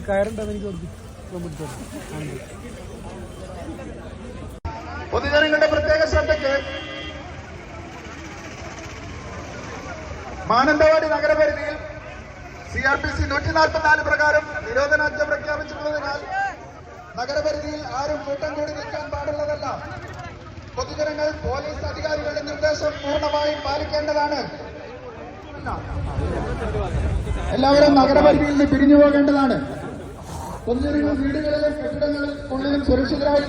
കയറുണ്ടെന്ന് എനിക്ക് പൊതുജനങ്ങളുടെ പ്രത്യേക ശ്രദ്ധയ്ക്ക് മാനന്തവാടി നഗരപരിധിയിൽ CRPC 144 പ്രകാരം നിരോധനാജ്ഞ പ്രഖ്യാപിച്ചിട്ടുള്ളതിനാൽ നഗരപരിധിയിൽ ആരും കൂട്ടം കൂടി നിൽക്കാൻ പാടുള്ളതല്ല. പൊതുജനങ്ങൾ പോലീസ് അധികാരികളുടെ നിർദ്ദേശം പൂർണ്ണമായും പാലിക്കേണ്ടതാണ്. എല്ലാവരും നഗരപരിധിയിൽ നിന്ന് പിരിഞ്ഞു പോകേണ്ടതാണ്. പൊതുജനങ്ങൾ വീടുകളിലും കെട്ടിടങ്ങളിൽ ഉള്ളിലും സുരക്ഷിതരായി